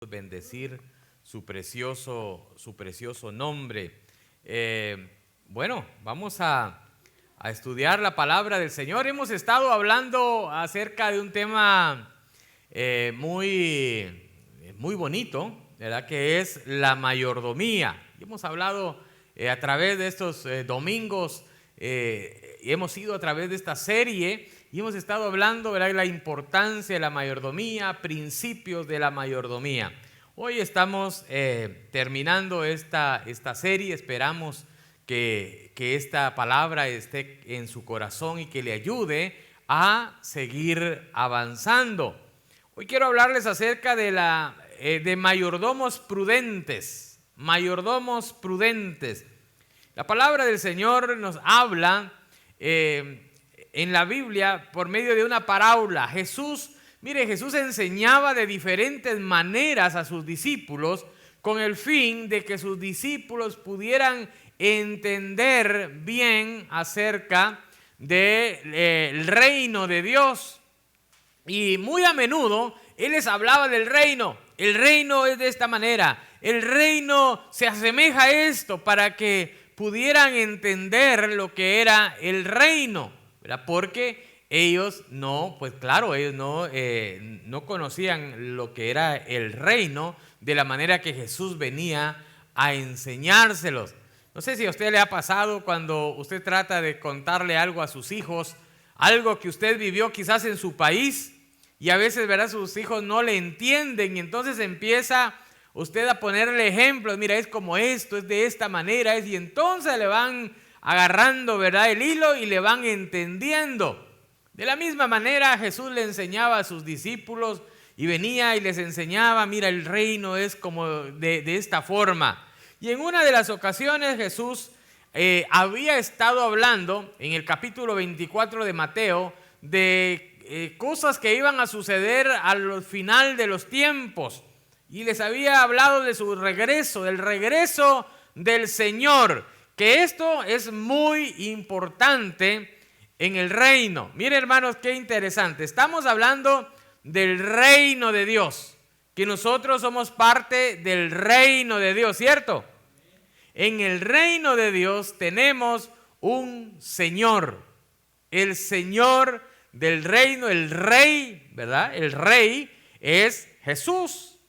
bendecir su precioso nombre. Bueno, vamos a estudiar la palabra del Señor. Hemos estado hablando acerca de un tema muy bonito, ¿verdad? Que es la mayordomía. Y hemos hablado a través de estos domingos, y hemos ido a través de esta serie y hemos estado hablando, ¿verdad?, de la importancia de la mayordomía, principios de la mayordomía. Hoy estamos terminando esta serie. Esperamos que esta palabra esté en su corazón y que le ayude a seguir avanzando. Hoy quiero hablarles acerca de mayordomos prudentes. Mayordomos prudentes. La palabra del Señor nos habla en la Biblia por medio de una parábola. Jesús enseñaba de diferentes maneras a sus discípulos con el fin de que sus discípulos pudieran entender bien acerca del reino de Dios. Y muy a menudo Él les hablaba del reino. El reino es de esta manera. El reino se asemeja a esto, para que pudieran entender lo que era el reino, ¿verdad? Porque ellos no conocían lo que era el reino de la manera que Jesús venía a enseñárselos. No sé si a usted le ha pasado cuando usted trata de contarle algo a sus hijos, algo que usted vivió quizás en su país, y a veces, ¿verdad?, sus hijos no le entienden, y entonces empieza usted a ponerle ejemplos. Mira, es como esto, es de esta manera, y entonces le van agarrando, ¿verdad?, el hilo y le van entendiendo. De la misma manera Jesús le enseñaba a sus discípulos y venía y les enseñaba: mira, el reino es como de esta forma. Y en una de las ocasiones Jesús había estado hablando en el capítulo 24 de Mateo de cosas que iban a suceder al final de los tiempos. Y les había hablado de su regreso, del regreso del Señor, que esto es muy importante en el reino. Miren, hermanos, qué interesante. Estamos hablando del reino de Dios, que nosotros somos parte del reino de Dios, ¿cierto? En el reino de Dios tenemos un Señor, el Señor del reino, el Rey, ¿verdad? El Rey es Jesús.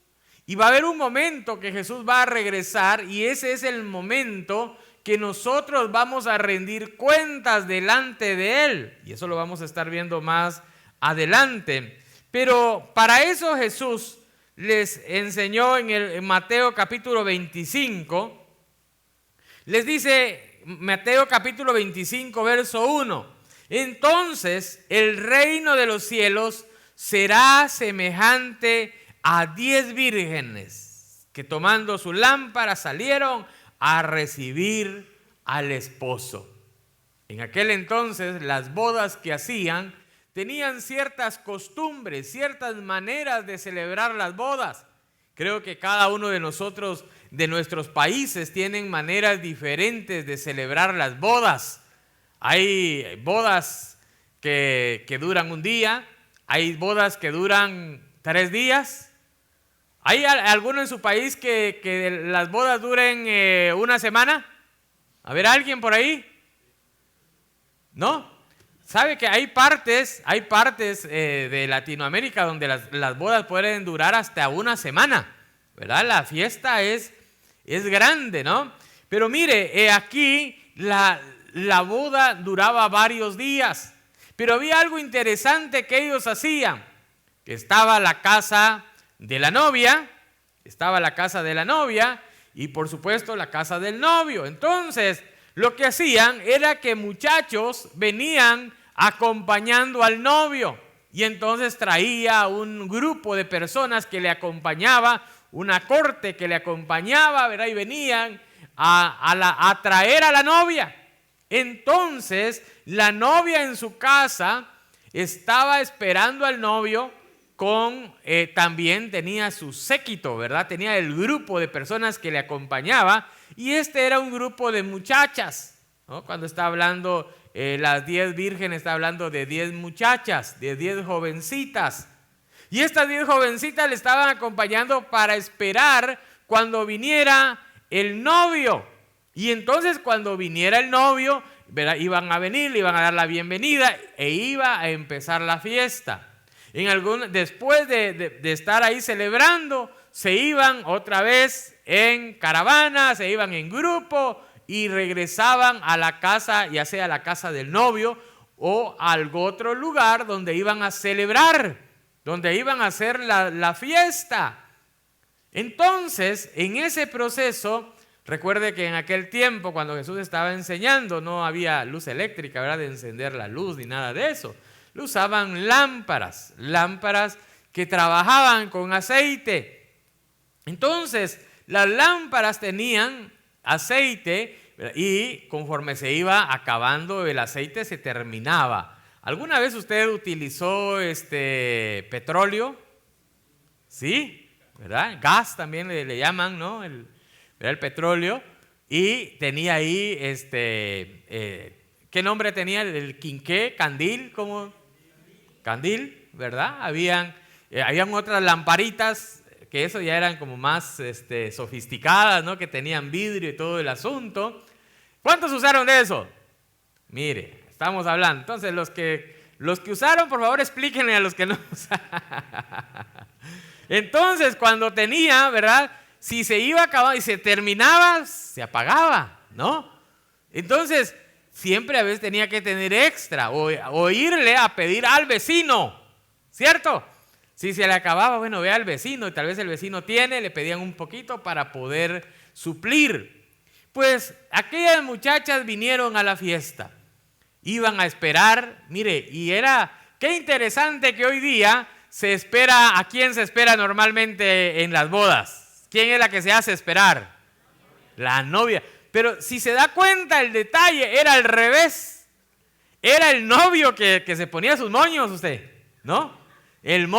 Y va a haber un momento que Jesús va a regresar, y ese es el momento que nosotros vamos a rendir cuentas delante de Él. Y eso lo vamos a estar viendo más adelante. Pero para eso Jesús les enseñó en Mateo capítulo 25. Les dice Mateo capítulo 25, verso 1. Entonces el reino de los cielos será semejante a 10 vírgenes que, tomando su lámpara, salieron a recibir al esposo. En aquel entonces las bodas que hacían tenían ciertas costumbres, ciertas maneras de celebrar las bodas. Creo que cada uno de nosotros, de nuestros países, tienen maneras diferentes de celebrar las bodas. Hay bodas que duran un día, hay bodas que duran 3 días. ¿Hay alguno en su país que las bodas duren una semana? A ver, ¿alguien por ahí? ¿No? ¿Sabe que hay partes de Latinoamérica donde las bodas pueden durar hasta una semana? ¿Verdad? La fiesta es grande, ¿no? Pero mire, aquí la boda duraba varios días. Pero había algo interesante que ellos hacían, que estaba la casa de la novia, y por supuesto la casa del novio. Entonces lo que hacían era que muchachos venían acompañando al novio, y entonces traía un grupo de personas que le acompañaba, una corte que le acompañaba, ¿verdad? Y venían a traer a la novia. Entonces la novia en su casa estaba esperando al novio. También tenía su séquito, ¿verdad? Tenía el grupo de personas que le acompañaba, y este era un grupo de muchachas, ¿no? Cuando está hablando las 10 vírgenes, está hablando de 10 muchachas, de 10 jovencitas. Y estas 10 jovencitas le estaban acompañando para esperar cuando viniera el novio. Y entonces cuando viniera el novio, ¿verdad?, iban a venir, le iban a dar la bienvenida e iba a empezar la fiesta. Después de estar ahí celebrando, se iban otra vez en caravana, se iban en grupo y regresaban a la casa, ya sea a la casa del novio o a algún otro lugar donde iban a celebrar, donde iban a hacer la fiesta. Entonces, en ese proceso, recuerde que en aquel tiempo, cuando Jesús estaba enseñando, no había luz eléctrica, ¿verdad?, de encender la luz ni nada de eso. Lo usaban lámparas que trabajaban con aceite. Entonces, las lámparas tenían aceite y conforme se iba acabando el aceite se terminaba. ¿Alguna vez usted utilizó petróleo? ¿Sí? ¿Verdad? Gas también le llaman, ¿no? El petróleo. Y tenía ahí, ¿qué nombre tenía? El quinqué, candil, ¿cómo? Candil, ¿verdad? Habían otras lamparitas que eso ya eran como más sofisticadas, ¿no? Que tenían vidrio y todo el asunto. ¿Cuántos usaron de eso? Mire, estamos hablando. Entonces, los que usaron, por favor, explíquenle a los que no usaron. Entonces, cuando tenía, ¿verdad?, si se iba a acabar y se terminaba, se apagaba, ¿no? Entonces, siempre a veces tenía que tener extra o irle a pedir al vecino, ¿cierto? Si se le acababa, bueno, ve al vecino y tal vez el vecino le pedían un poquito para poder suplir. Pues aquellas muchachas vinieron a la fiesta, iban a esperar, mire, qué interesante que hoy día ¿a quién se espera normalmente en las bodas? ¿Quién es la que se hace esperar? La novia. Pero si se da cuenta, el detalle era al revés. Era el novio que se ponía sus moños, usted, ¿no? El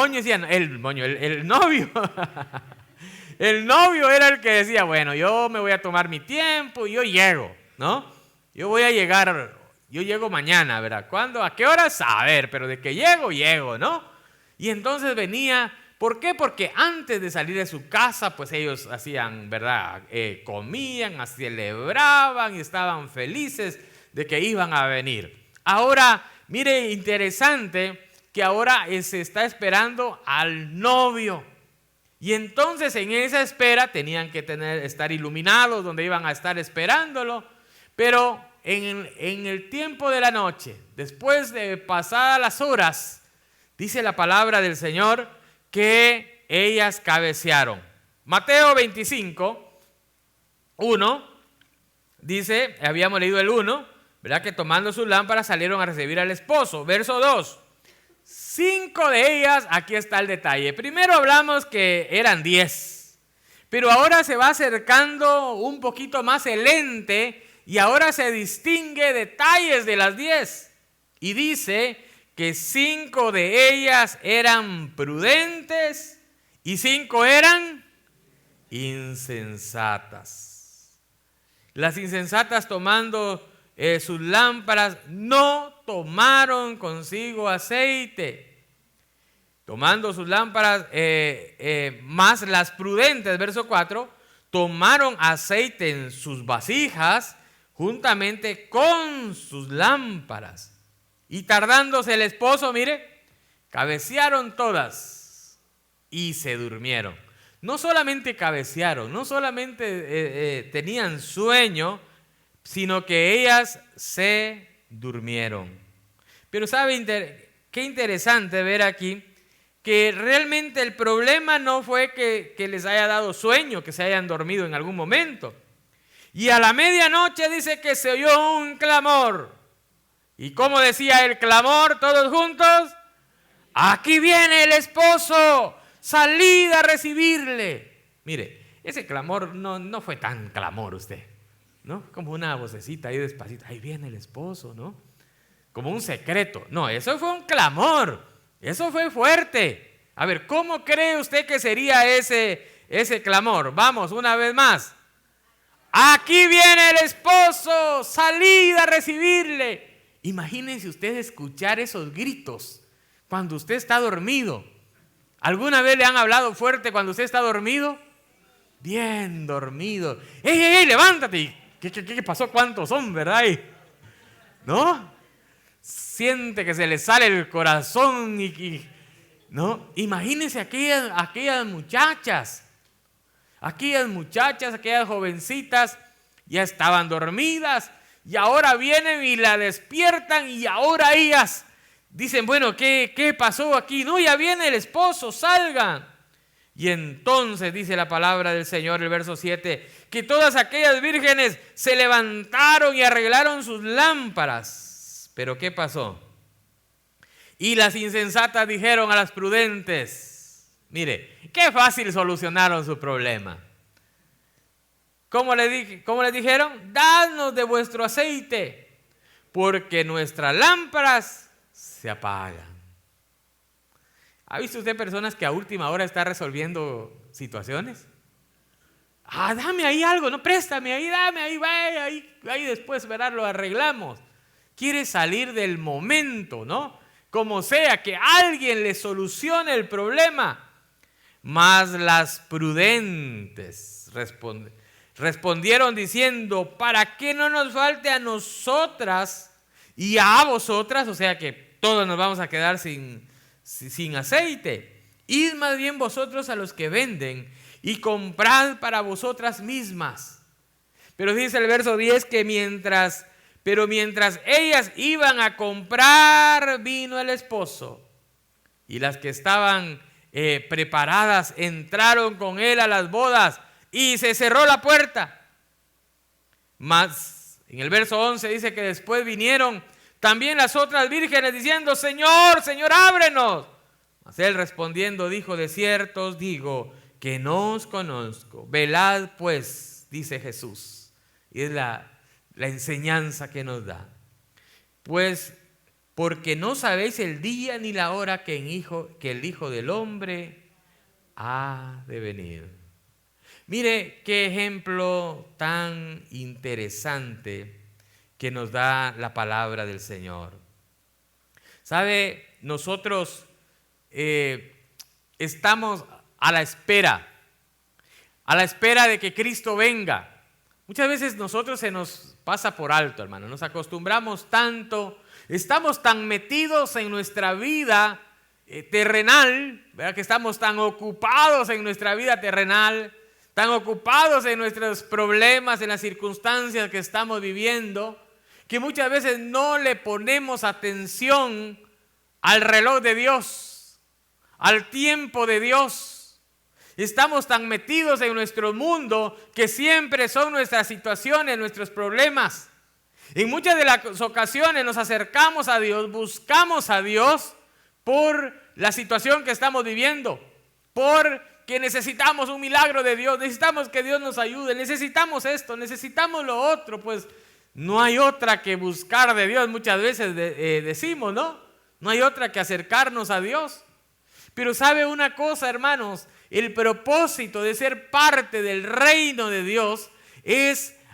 novio. El novio era el que decía, bueno, yo me voy a tomar mi tiempo y yo llego, ¿no? Yo llego mañana, ¿verdad? ¿Cuándo? ¿A qué horas? A ver, pero de que llego, ¿no? Y entonces venía. ¿Por qué? Porque antes de salir de su casa, pues ellos hacían, ¿verdad? Comían, celebraban y estaban felices de que iban a venir. Ahora, mire, interesante que ahora se está esperando al novio. Y entonces en esa espera tenían que estar iluminados donde iban a estar esperándolo. Pero en el tiempo de la noche, después de pasadas las horas, dice la palabra del Señor que ellas cabecearon. Mateo 25, 1, dice, habíamos leído el 1, ¿verdad? Que tomando sus lámparas salieron a recibir al esposo. Verso 2, 5 de ellas, aquí está el detalle. Primero hablamos que eran 10, pero ahora se va acercando un poquito más el ente y ahora se distingue detalles de las 10. Y dice que 5 de ellas eran prudentes y 5 eran insensatas. Las insensatas, tomando sus lámparas, no tomaron consigo aceite. Tomando sus lámparas, más las prudentes, verso 4, tomaron aceite en sus vasijas juntamente con sus lámparas. Y tardándose el esposo, mire, cabecearon todas y se durmieron. No solamente cabecearon, no solamente tenían sueño, sino que ellas se durmieron. Pero ¿sabe qué interesante ver aquí? Que realmente el problema no fue que les haya dado sueño, que se hayan dormido en algún momento. Y a la medianoche dice que se oyó un clamor. ¿Y cómo decía el clamor todos juntos? Aquí viene el esposo, salid a recibirle. Mire, ese clamor no fue tan clamor usted, ¿no? Como una vocecita ahí despacito, ahí viene el esposo, ¿no? Como un secreto. No, eso fue un clamor, eso fue fuerte. A ver, ¿cómo cree usted que sería ese clamor? Vamos, una vez más. Aquí viene el esposo, salid a recibirle. Imagínense usted escuchar esos gritos cuando usted está dormido. ¿Alguna vez le han hablado fuerte cuando usted está dormido? Bien dormido. ¡Ey, ey, ey, levántate! ¿Qué pasó? ¿Cuántos son, verdad? ¿No? Siente que se le sale el corazón ¿no? Imagínense aquellas muchachas, aquellas jovencitas, ya estaban dormidas y ahora vienen y la despiertan y ahora ellas dicen, bueno, ¿qué pasó aquí? No, ya viene el esposo, salgan. Y entonces dice la palabra del Señor, el verso 7, que todas aquellas vírgenes se levantaron y arreglaron sus lámparas. ¿Pero qué pasó? Y las insensatas dijeron a las prudentes, mire, qué fácil solucionaron su problema. ¿Cómo les dijeron? Dadnos de vuestro aceite, porque nuestras lámparas se apagan. ¿Ha visto usted personas que a última hora están resolviendo situaciones? Dame ahí algo, no, préstame ahí, dame ahí, vaya, ahí después, verás, lo arreglamos. Quiere salir del momento, ¿no? Como sea, que alguien le solucione el problema. Mas las prudentes respondieron diciendo, para que no nos falte a nosotras y a vosotras, o sea que todos nos vamos a quedar sin aceite. Id más bien vosotros a los que venden y comprad para vosotras mismas. Pero dice el verso 10 que mientras ellas iban a comprar, vino el esposo. Y las que estaban preparadas entraron con él a las bodas y se cerró la puerta. Mas en el verso 11 dice que después vinieron también las otras vírgenes diciendo, Señor, Señor, ábrenos. Mas él respondiendo dijo, de cierto os digo que no os conozco. Velad pues, dice Jesús. Y es la enseñanza que nos da. Pues porque no sabéis el día ni la hora que el Hijo del Hombre ha de venir. Mire qué ejemplo tan interesante que nos da la palabra del Señor. ¿Sabe? Nosotros estamos a la espera de que Cristo venga. Muchas veces nosotros se nos pasa por alto, hermano. Nos acostumbramos tanto, estamos tan metidos en nuestra vida terrenal, ¿verdad? Que estamos tan ocupados en nuestra vida terrenal, tan ocupados en nuestros problemas, en las circunstancias que estamos viviendo, que muchas veces no le ponemos atención al reloj de Dios, al tiempo de Dios. Estamos tan metidos en nuestro mundo que siempre son nuestras situaciones, nuestros problemas. En muchas de las ocasiones nos acercamos a Dios, buscamos a Dios por la situación que estamos viviendo, porque necesitamos un milagro de Dios, necesitamos que Dios nos ayude, necesitamos esto, necesitamos lo otro, pues no hay otra que buscar de Dios, muchas veces decimos, ¿no? No hay otra que acercarnos a Dios. Pero ¿sabe una cosa, hermanos? El propósito de ser parte del reino de Dios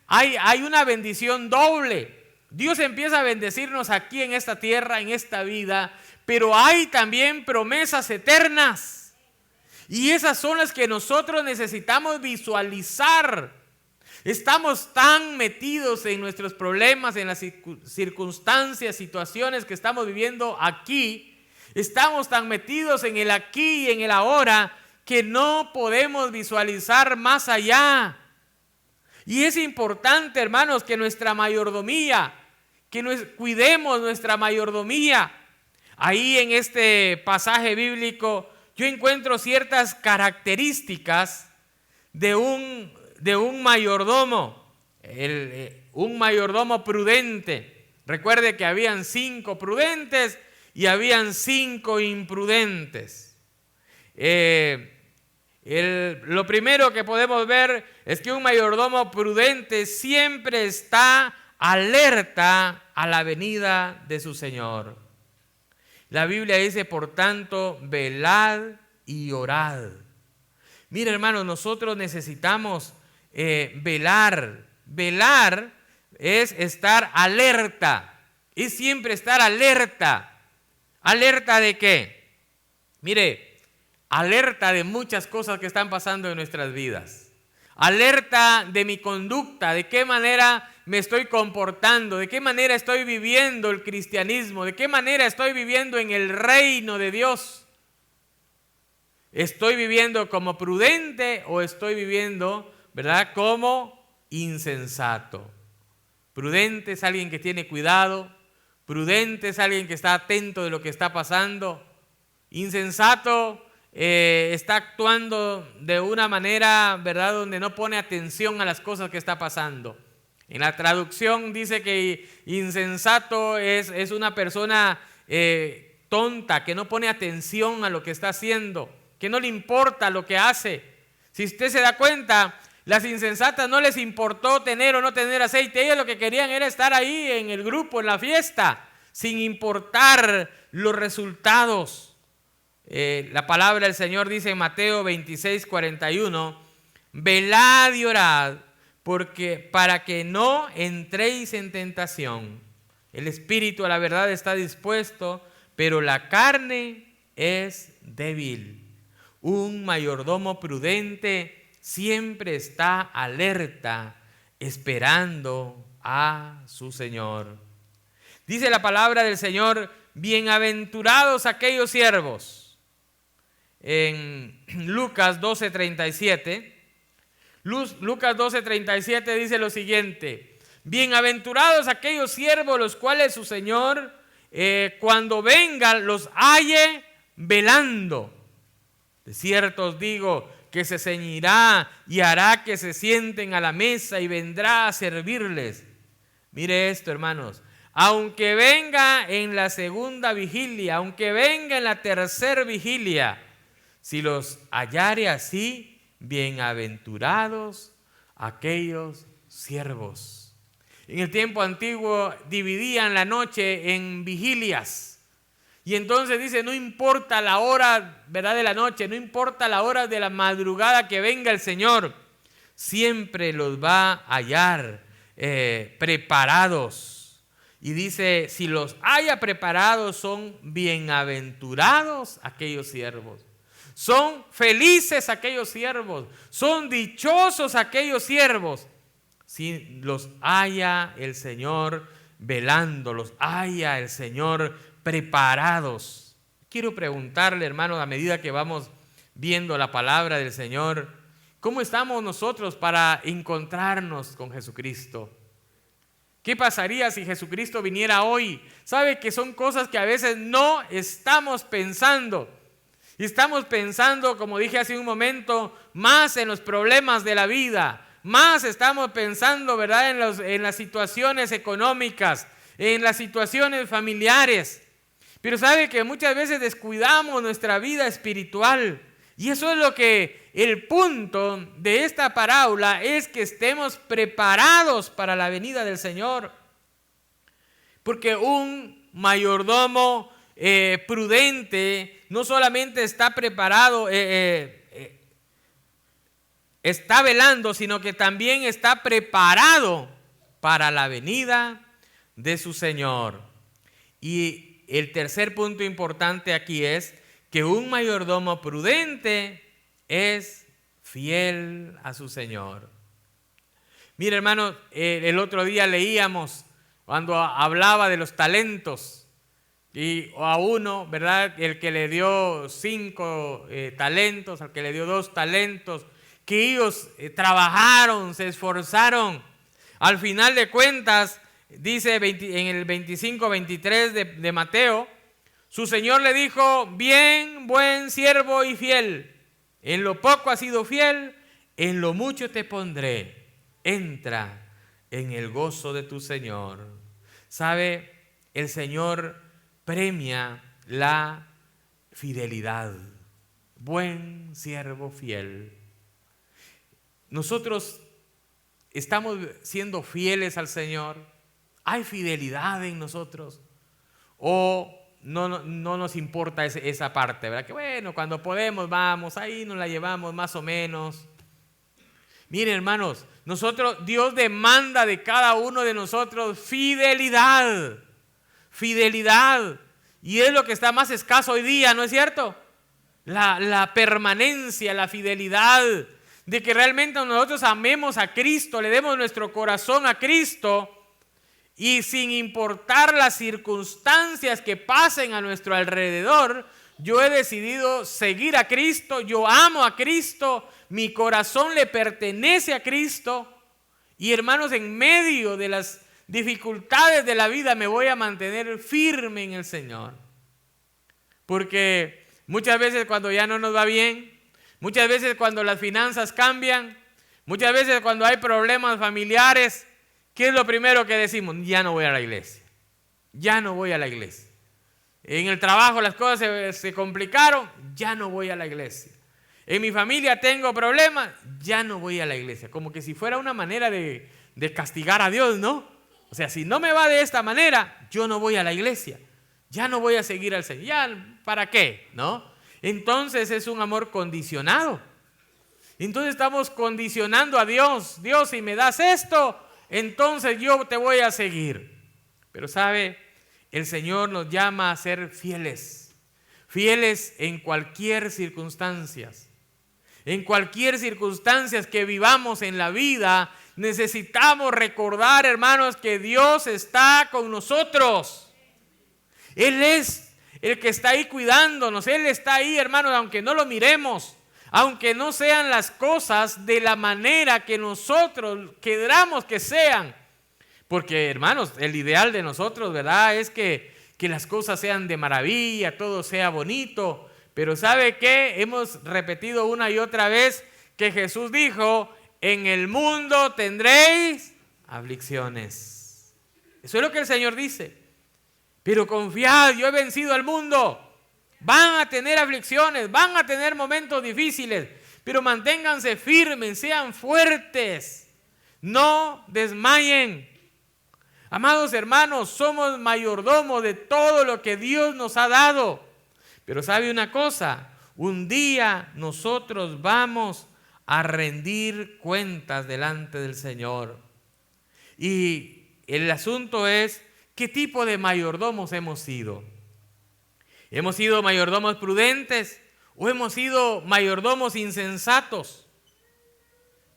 hay una bendición doble. Dios empieza a bendecirnos aquí en esta tierra, en esta vida, pero hay también promesas eternas. Y esas son las que nosotros necesitamos visualizar. Estamos tan metidos en nuestros problemas, en las circunstancias, situaciones que estamos viviendo aquí. Estamos tan metidos en el aquí y en el ahora que no podemos visualizar más allá. Y es importante, hermanos, que nuestra mayordomía, cuidemos nuestra mayordomía. Ahí en este pasaje bíblico yo encuentro ciertas características de un mayordomo, un mayordomo prudente. Recuerde que habían 5 prudentes y habían 5 imprudentes. Lo primero que podemos ver es que un mayordomo prudente siempre está alerta a la venida de su Señor. La Biblia dice, por tanto, velad y orad. Mira, hermanos, nosotros necesitamos velar. Velar es estar alerta, es siempre estar alerta. ¿Alerta de qué? Mire, alerta de muchas cosas que están pasando en nuestras vidas. Alerta de mi conducta, de qué manera me estoy comportando, de qué manera estoy viviendo el cristianismo, de qué manera estoy viviendo en el reino de Dios. ¿Estoy viviendo como prudente o estoy viviendo, verdad, como insensato? Prudente es alguien que tiene cuidado, prudente es alguien que está atento de lo que está pasando. Insensato está actuando de una manera, ¿verdad?, donde no pone atención a las cosas que está pasando. En la traducción dice que insensato es una persona tonta, que no pone atención a lo que está haciendo, que no le importa lo que hace. Si usted se da cuenta, las insensatas no les importó tener o no tener aceite. Ellas lo que querían era estar ahí en el grupo, en la fiesta, sin importar los resultados. La palabra del Señor dice en Mateo 26:41, velad y orad, para que no entréis en tentación. El espíritu a la verdad está dispuesto, pero la carne es débil. Un mayordomo prudente siempre está alerta, esperando a su Señor. Dice la palabra del Señor, bienaventurados aquellos siervos. En Lucas 12:37, Lucas 12:37 dice lo siguiente: bienaventurados aquellos siervos los cuales su Señor cuando venga los halle velando. De cierto os digo que se ceñirá y hará que se sienten a la mesa y vendrá a servirles. Mire esto, hermanos, aunque venga en la segunda vigilia, aunque venga en la tercera vigilia, si los hallare así, bienaventurados aquellos siervos. En el tiempo antiguo dividían la noche en vigilias. Y entonces dice, no importa la hora, ¿verdad?, de la noche, no importa la hora de la madrugada que venga el Señor, siempre los va a hallar preparados. Y dice, si los haya preparados, son bienaventurados aquellos siervos. Son felices aquellos siervos, son dichosos aquellos siervos. Si los haya el Señor velando, los haya el Señor preparados. Quiero preguntarle, hermano, a medida que vamos viendo la palabra del Señor, ¿cómo estamos nosotros para encontrarnos con Jesucristo? ¿Qué pasaría si Jesucristo viniera hoy? ¿Sabe que son cosas que a veces no estamos pensando? Y estamos pensando, como dije hace un momento, más en los problemas de la vida, más estamos pensando, ¿verdad?, en las situaciones económicas, en las situaciones familiares. Pero sabe que muchas veces descuidamos nuestra vida espiritual. Y eso es lo que el punto de esta parábola es, que estemos preparados para la venida del Señor. Porque un mayordomo prudente no solamente está preparado, está velando, sino que también está preparado para la venida de su Señor. Y el tercer punto importante aquí es que un mayordomo prudente es fiel a su Señor. Mire, hermano, el otro día leíamos cuando hablaba de los talentos, y a uno, ¿verdad?, el que le dio 5 talentos, al que le dio 2 talentos, que ellos trabajaron, se esforzaron. Al final de cuentas, dice en el 25-23 de Mateo, su Señor le dijo, bien, buen siervo y fiel, en lo poco has sido fiel, en lo mucho te pondré, entra en el gozo de tu Señor. ¿Sabe? El Señor premia la fidelidad. Buen siervo fiel. Nosotros estamos siendo fieles al Señor. ¿Hay fidelidad en nosotros? ¿O no nos importa esa parte, verdad? Que bueno, cuando podemos vamos, ahí nos la llevamos más o menos. Miren, hermanos, Dios demanda de cada uno de nosotros fidelidad. Fidelidad. Y es lo que está más escaso hoy día, ¿no es cierto? la permanencia, la fidelidad, de que realmente nosotros amemos a Cristo, le demos nuestro corazón a Cristo y sin importar las circunstancias que pasen a nuestro alrededor, yo he decidido seguir a Cristo, yo amo a Cristo, mi corazón le pertenece a Cristo y hermanos, en medio de las dificultades de la vida me voy a mantener firme en el Señor. Porque muchas veces cuando ya no nos va bien, muchas veces cuando las finanzas cambian, muchas veces cuando hay problemas familiares, ¿qué es lo primero que decimos? Ya no voy a la iglesia, ya no voy a la iglesia. En el trabajo las cosas se complicaron, ya no voy a la iglesia. En mi familia tengo problemas, ya no voy a la iglesia. Como que si fuera una manera de castigar a Dios, ¿no? O sea, si no me va de esta manera, yo no voy a la iglesia. Ya no voy a seguir al Señor. ¿Ya para qué? ¿No? Entonces es un amor condicionado. Entonces estamos condicionando a Dios. Dios, si me das esto, entonces yo te voy a seguir. Pero sabe, el Señor nos llama a ser fieles. Fieles en cualquier circunstancia. En cualquier circunstancia que vivamos en la vida, necesitamos recordar, hermanos, que Dios está con nosotros. Él es el que está ahí cuidándonos. Él está ahí, hermanos, aunque no lo miremos, aunque no sean las cosas de la manera que nosotros queramos que sean. Porque, hermanos, el ideal de nosotros, ¿verdad?, es que las cosas sean de maravilla, todo sea bonito. Pero ¿sabe qué? Hemos repetido una y otra vez que Jesús dijo: en el mundo tendréis aflicciones. Eso es lo que el Señor dice. Pero confiad, yo he vencido al mundo. Van a tener aflicciones, van a tener momentos difíciles, pero manténganse firmes, sean fuertes, no desmayen. Amados hermanos, somos mayordomos de todo lo que Dios nos ha dado. Pero ¿sabe una cosa? Un día nosotros vamos a rendir cuentas delante del Señor. Y el asunto es, ¿qué tipo de mayordomos hemos sido? ¿Hemos sido mayordomos prudentes o hemos sido mayordomos insensatos?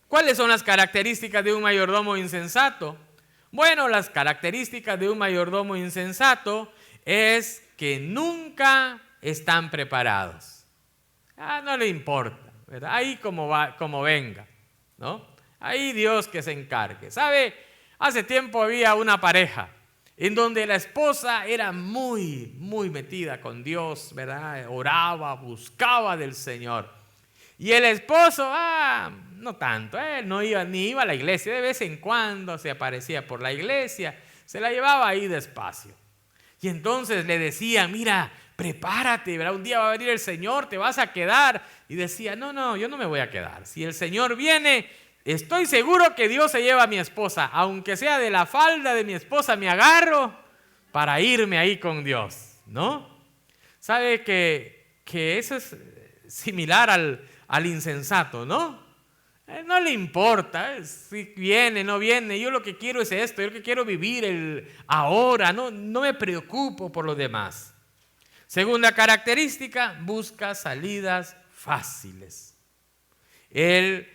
¿Cuáles son las características de un mayordomo insensato? Bueno, las características de un mayordomo insensato es que nunca están preparados. No le importa, ¿verdad? Ahí como venga, ¿no? Ahí Dios que se encargue. ¿Sabe? Hace tiempo había una pareja en donde la esposa era muy, muy metida con Dios, ¿verdad? Oraba, buscaba del Señor. Y el esposo, no tanto, él no iba ni iba a la iglesia. De vez en cuando se aparecía por la iglesia, se la llevaba ahí despacio. Y entonces le decía: mira, prepárate, ¿verdad? Un día va a venir el Señor, te vas a quedar. Y decía: no, yo no me voy a quedar. Si el Señor viene, estoy seguro que Dios se lleva a mi esposa. Aunque sea de la falda de mi esposa, me agarro para irme ahí con Dios, ¿no? ¿Sabe que eso es similar al insensato, ¿no? No le importa si viene, no viene. Yo lo que quiero es esto, yo lo que quiero vivir el ahora, no me preocupo por los demás. Segunda característica, busca salidas fáciles. El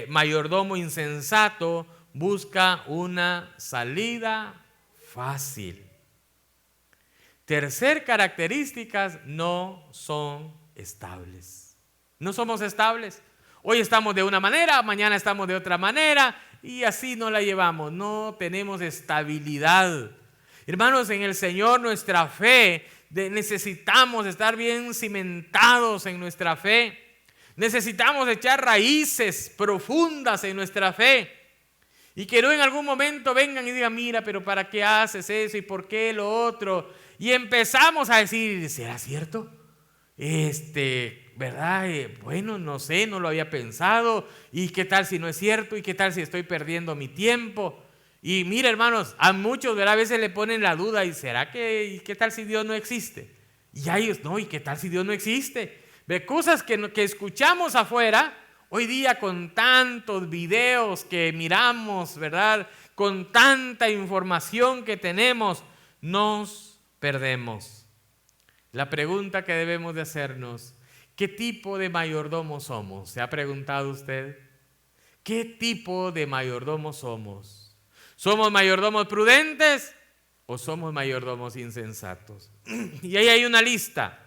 mayordomo insensato busca una salida fácil. Tercer característica, no son estables. No somos estables. Hoy estamos de una manera, mañana estamos de otra manera y así no la llevamos. No tenemos estabilidad. Hermanos, en el Señor nuestra fe, necesitamos estar bien cimentados en nuestra fe. Necesitamos echar raíces profundas en nuestra fe. Y que no en algún momento vengan y digan: mira, pero ¿para qué haces eso? ¿Y por qué lo otro? Y empezamos a decir: ¿será cierto? ¿Verdad? Bueno, no sé, no lo había pensado. ¿Y qué tal si no es cierto? ¿Y qué tal si estoy perdiendo mi tiempo? Y mira, hermanos, a muchos, ¿verdad?, a veces le ponen la duda: ¿y será y qué tal si Dios no existe? Y a ellos: no, ¿y qué tal si Dios no existe? De cosas que escuchamos afuera, hoy día con tantos videos que miramos, ¿verdad?, con tanta información que tenemos, nos perdemos. La pregunta que debemos de hacernos: ¿Qué tipo de mayordomo somos? ¿Se ha preguntado usted? ¿Qué tipo de mayordomo somos? ¿Somos mayordomos prudentes o somos mayordomos insensatos? Y ahí hay una lista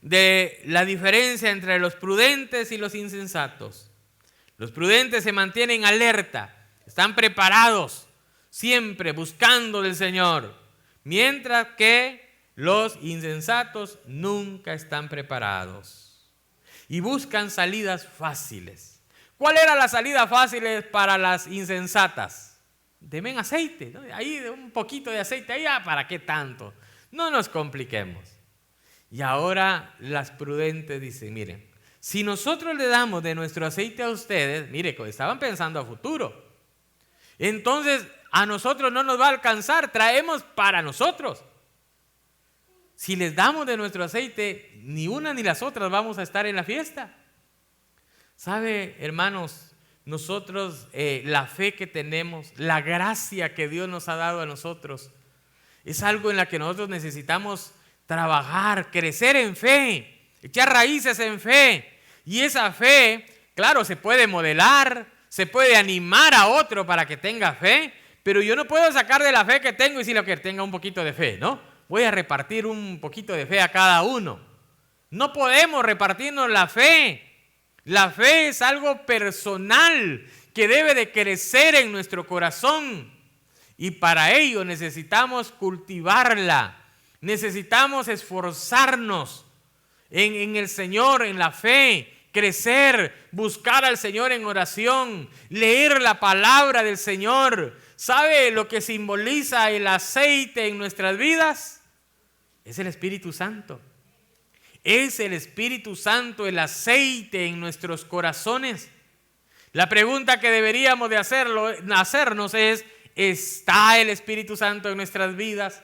de la diferencia entre los prudentes y los insensatos. Los prudentes se mantienen alerta, están preparados, siempre buscando del Señor, mientras que los insensatos nunca están preparados y buscan salidas fáciles. ¿Cuál era la salida fácil para las insensatas? Deme aceite, ¿no? Ahí un poquito de aceite, ahí, ¿para qué tanto? No nos compliquemos. Y ahora las prudentes dicen, miren, si nosotros le damos de nuestro aceite a ustedes, mire, estaban pensando a futuro, entonces a nosotros no nos va a alcanzar, traemos para nosotros. Si les damos de nuestro aceite, ni una ni las otras vamos a estar en la fiesta. ¿Sabe, hermanos? Nosotros, la fe que tenemos, la gracia que Dios nos ha dado a nosotros, es algo en la que nosotros necesitamos trabajar, crecer en fe, echar raíces en fe. Y esa fe, claro, se puede modelar, se puede animar a otro para que tenga fe, pero yo no puedo sacar de la fe que tengo y decirle que tenga un poquito de fe, ¿no? Voy a repartir un poquito de fe a cada uno. No podemos repartirnos la fe. La fe es algo personal que debe de crecer en nuestro corazón. Y para ello necesitamos cultivarla. Necesitamos esforzarnos en el Señor, en la fe, crecer, buscar al Señor en oración, leer la palabra del Señor. ¿Sabe lo que simboliza el aceite en nuestras vidas? Es el Espíritu Santo. Es el Espíritu Santo, el aceite en nuestros corazones. La pregunta que deberíamos de hacernos es, ¿está el Espíritu Santo en nuestras vidas?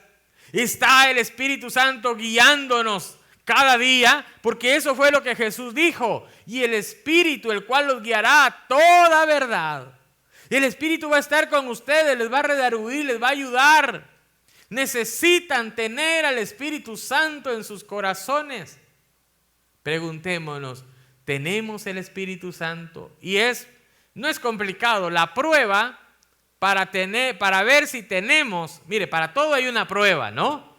¿Está el Espíritu Santo guiándonos cada día? Porque eso fue lo que Jesús dijo. Y el Espíritu, el cual los guiará a toda verdad. El Espíritu va a estar con ustedes, les va a redarguir, les va a ayudar. Necesitan tener al Espíritu Santo en sus corazones. Preguntémonos, ¿tenemos el Espíritu Santo? Y no es complicado. La prueba para ver si tenemos, mire, para todo hay una prueba, ¿no?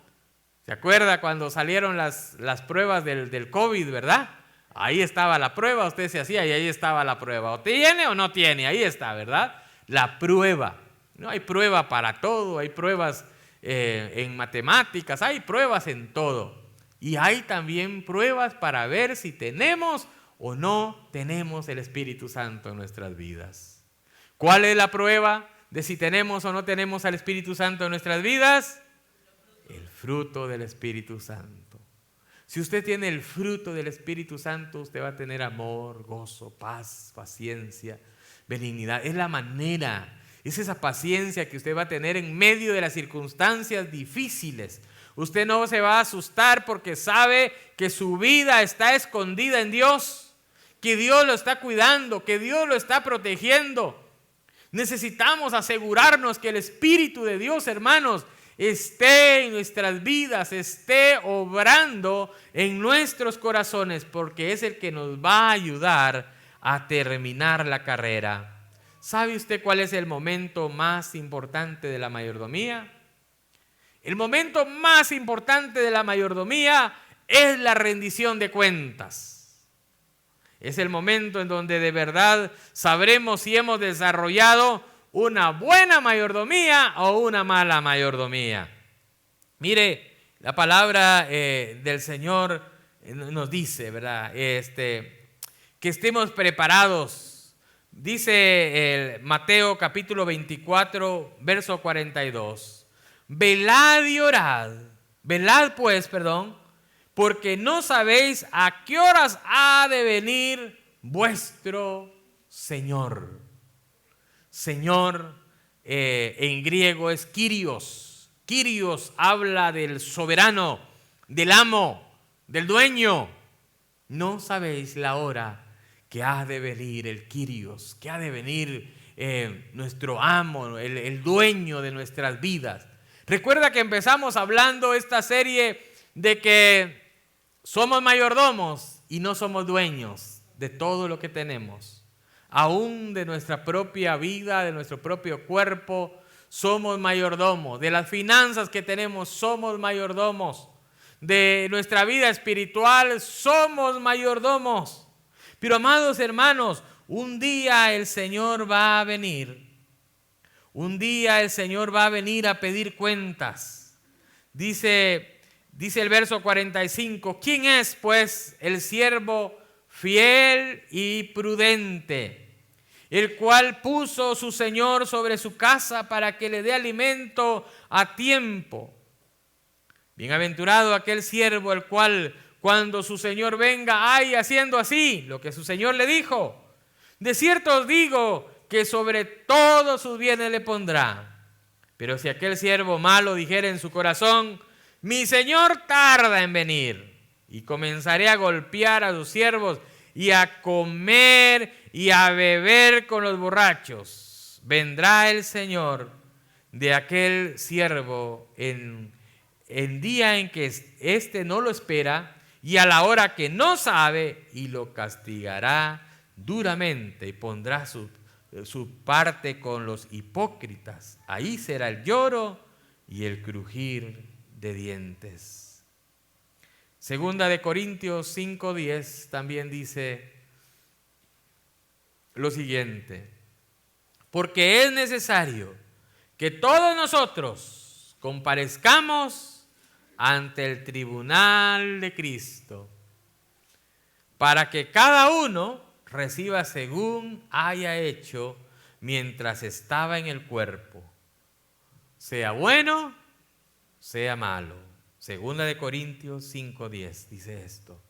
¿Se acuerda cuando salieron las pruebas del COVID, verdad? Ahí estaba la prueba, usted se hacía y ahí estaba la prueba. ¿O tiene o no tiene? Ahí está, ¿verdad? La prueba. No hay prueba para todo, hay pruebas en matemáticas, hay pruebas en todo. Y hay también pruebas para ver si tenemos o no tenemos el Espíritu Santo en nuestras vidas. ¿Cuál es la prueba de si tenemos o no tenemos al Espíritu Santo en nuestras vidas? El fruto del Espíritu Santo. Si usted tiene el fruto del Espíritu Santo, usted va a tener amor, gozo, paz, paciencia, benignidad. Es la manera, es esa paciencia que usted va a tener en medio de las circunstancias difíciles. Usted no se va a asustar porque sabe que su vida está escondida en Dios, que Dios lo está cuidando, que Dios lo está protegiendo. Necesitamos asegurarnos que el Espíritu de Dios, hermanos, esté en nuestras vidas, esté obrando en nuestros corazones, porque es el que nos va a ayudar a terminar la carrera. ¿Sabe usted cuál es el momento más importante de la mayordomía? El momento más importante de la mayordomía es la rendición de cuentas. Es el momento en donde de verdad sabremos si hemos desarrollado una buena mayordomía o una mala mayordomía. Mire, la palabra del Señor nos dice, ¿verdad? Que estemos preparados. Dice Mateo capítulo 24, verso 42. Velad y orad. Velad pues, porque no sabéis a qué horas ha de venir vuestro Señor. Señor en griego es Kyrios. Kyrios habla del soberano, del amo, del dueño. No sabéis la hora que ha de venir el Kyrios, que ha de venir nuestro amo, el dueño de nuestras vidas. Recuerda que empezamos hablando esta serie de que somos mayordomos y no somos dueños de todo lo que tenemos. Aún de nuestra propia vida, de nuestro propio cuerpo, somos mayordomos. De las finanzas que tenemos, somos mayordomos. De nuestra vida espiritual, somos mayordomos. Pero amados hermanos, un día el Señor va a venir. Un día el Señor va a venir a pedir cuentas. Dice el verso 45, ¿quién es pues el siervo fiel y prudente, el cual puso su Señor sobre su casa para que le dé alimento a tiempo? Bienaventurado aquel siervo el cual cuando su Señor venga haya haciendo así lo que su Señor le dijo. De cierto os digo que sobre todos sus bienes le pondrá. Pero si aquel siervo malo dijera en su corazón, mi Señor tarda en venir, y comenzaré a golpear a sus siervos y a comer y a beber con los borrachos, vendrá el Señor de aquel siervo en día en que éste no lo espera y a la hora que no sabe, y lo castigará duramente y pondrá su parte con los hipócritas. Ahí será el lloro y el crujir de dientes. Segunda de Corintios 5:10 también dice lo siguiente: porque es necesario que todos nosotros comparezcamos ante el tribunal de Cristo, para que cada uno reciba según haya hecho mientras estaba en el cuerpo, sea bueno, sea malo. Segunda de Corintios 5:10 dice esto.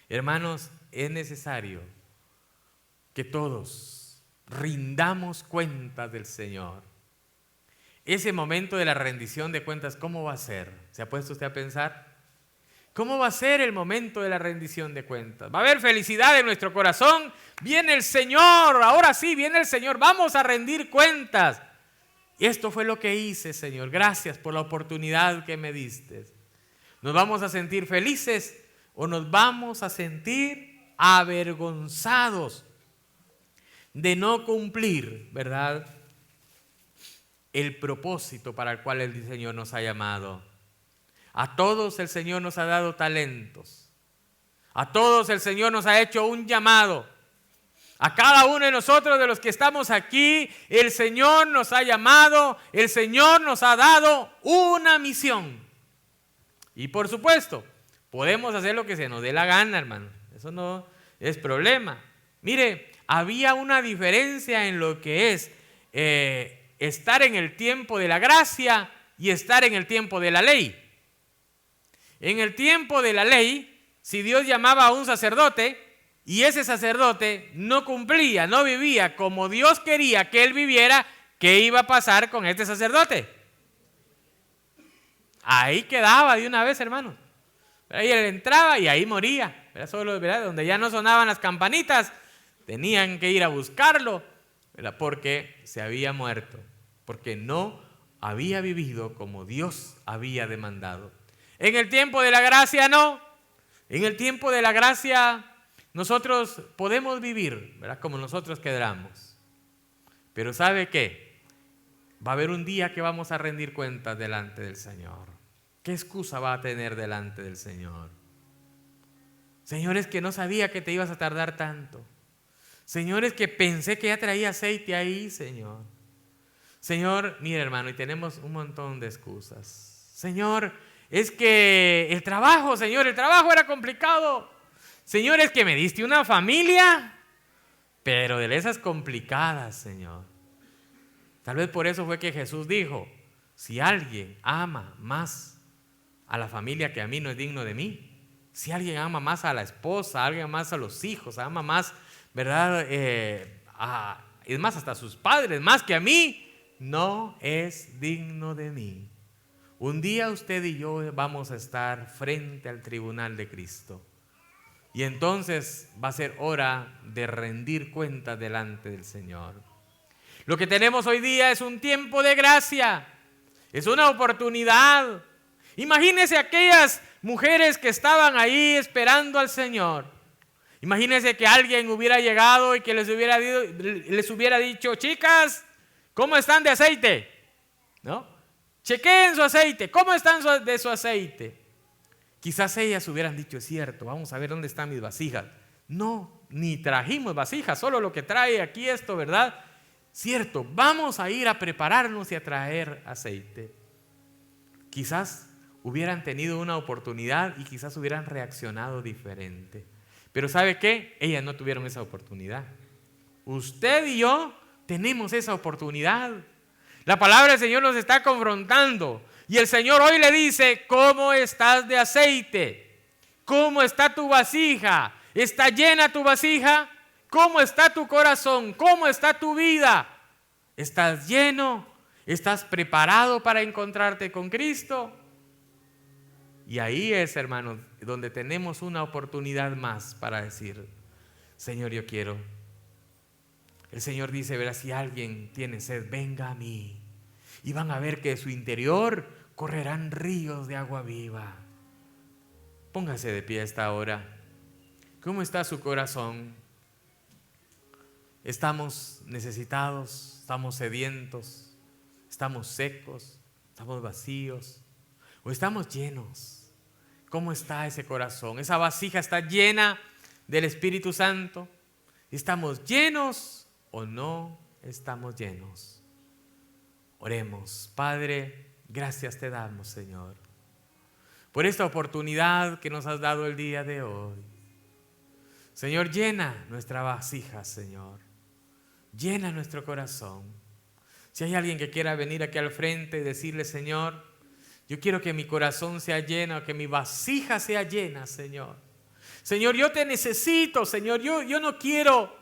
Hermanos, es necesario que todos rindamos cuentas del Señor. Ese momento de la rendición de cuentas, ¿cómo va a ser? ¿Se ha puesto usted a pensar? ¿Cómo va a ser el momento de la rendición de cuentas? ¿Va a haber felicidad en nuestro corazón? Viene el Señor, ahora sí, viene el Señor, vamos a rendir cuentas. Y esto fue lo que hice, Señor, gracias por la oportunidad que me diste. ¿Nos vamos a sentir felices o nos vamos a sentir avergonzados de no cumplir, verdad, el propósito para el cual el Señor nos ha llamado? A todos el Señor nos ha dado talentos. A todos el Señor nos ha hecho un llamado. A cada uno de nosotros, de los que estamos aquí, el Señor nos ha llamado, el Señor nos ha dado una misión. Y por supuesto, podemos hacer lo que se nos dé la gana, hermano. Eso no es problema. Mire, había una diferencia en lo que es estar en el tiempo de la gracia y estar en el tiempo de la ley. En el tiempo de la ley, si Dios llamaba a un sacerdote y ese sacerdote no cumplía, no vivía como Dios quería que él viviera, ¿qué iba a pasar con este sacerdote? Ahí quedaba de una vez, hermano. Ahí él entraba y ahí moría. ¿Verdad? Solo, ¿verdad? Donde ya no sonaban las campanitas, tenían que ir a buscarlo, ¿verdad? Porque se había muerto, porque no había vivido como Dios había demandado. En el tiempo de la gracia no. En el tiempo de la gracia nosotros podemos vivir, ¿verdad?, como nosotros queramos. Pero ¿sabe qué? Va a haber un día que vamos a rendir cuentas delante del Señor. ¿Qué excusa va a tener delante del Señor? Señor, es que no sabía que te ibas a tardar tanto. Señor, es que pensé que ya traía aceite ahí, Señor. Señor, mira, hermano, y tenemos un montón de excusas. Señor, es que el trabajo, Señor, el trabajo era complicado. Señor, es que me diste una familia, pero de esas complicadas, Señor. Tal vez por eso fue que Jesús dijo, si alguien ama más a la familia que a mí, no es digno de mí. Si alguien ama más a la esposa, alguien más a los hijos, ama más, ¿verdad? Es más, hasta a sus padres, más que a mí, no es digno de mí. Un día usted y yo vamos a estar frente al tribunal de Cristo. Y entonces va a ser hora de rendir cuentas delante del Señor. Lo que tenemos hoy día es un tiempo de gracia. Es una oportunidad. Imagínese aquellas mujeres que estaban ahí esperando al Señor. Imagínese que alguien hubiera llegado y que les hubiera dicho, chicas, ¿cómo están de aceite? ¿No? Chequeen su aceite, ¿cómo están de su aceite? Quizás ellas hubieran dicho, es cierto, vamos a ver dónde están mis vasijas. No, ni trajimos vasijas, solo lo que trae aquí esto, ¿verdad? Cierto, vamos a ir a prepararnos y a traer aceite. Quizás hubieran tenido una oportunidad y quizás hubieran reaccionado diferente. Pero ¿sabe qué? Ellas no tuvieron esa oportunidad. Usted y yo tenemos esa oportunidad. La palabra del Señor nos está confrontando. Y el Señor hoy le dice, ¿cómo estás de aceite? ¿Cómo está tu vasija? ¿Está llena tu vasija? ¿Cómo está tu corazón? ¿Cómo está tu vida? ¿Estás lleno? ¿Estás preparado para encontrarte con Cristo? Y ahí es, hermanos, donde tenemos una oportunidad más para decir, Señor, yo quiero. El Señor dice, verá, si alguien tiene sed, venga a mí. Y van a ver que de su interior correrán ríos de agua viva. Póngase de pie a esta hora. ¿Cómo está su corazón? ¿Estamos necesitados? ¿Estamos sedientos? ¿Estamos secos? ¿Estamos vacíos? ¿O estamos llenos? ¿Cómo está ese corazón? ¿Esa vasija está llena del Espíritu Santo? ¿Estamos llenos o no estamos llenos? Oremos. Padre, gracias te damos, Señor, por esta oportunidad que nos has dado el día de hoy. Señor, llena nuestra vasija, Señor. Llena nuestro corazón. Si hay alguien que quiera venir aquí al frente y decirle, Señor, yo quiero que mi corazón sea lleno, que mi vasija sea llena, Señor. Señor, yo te necesito, Señor. Yo no quiero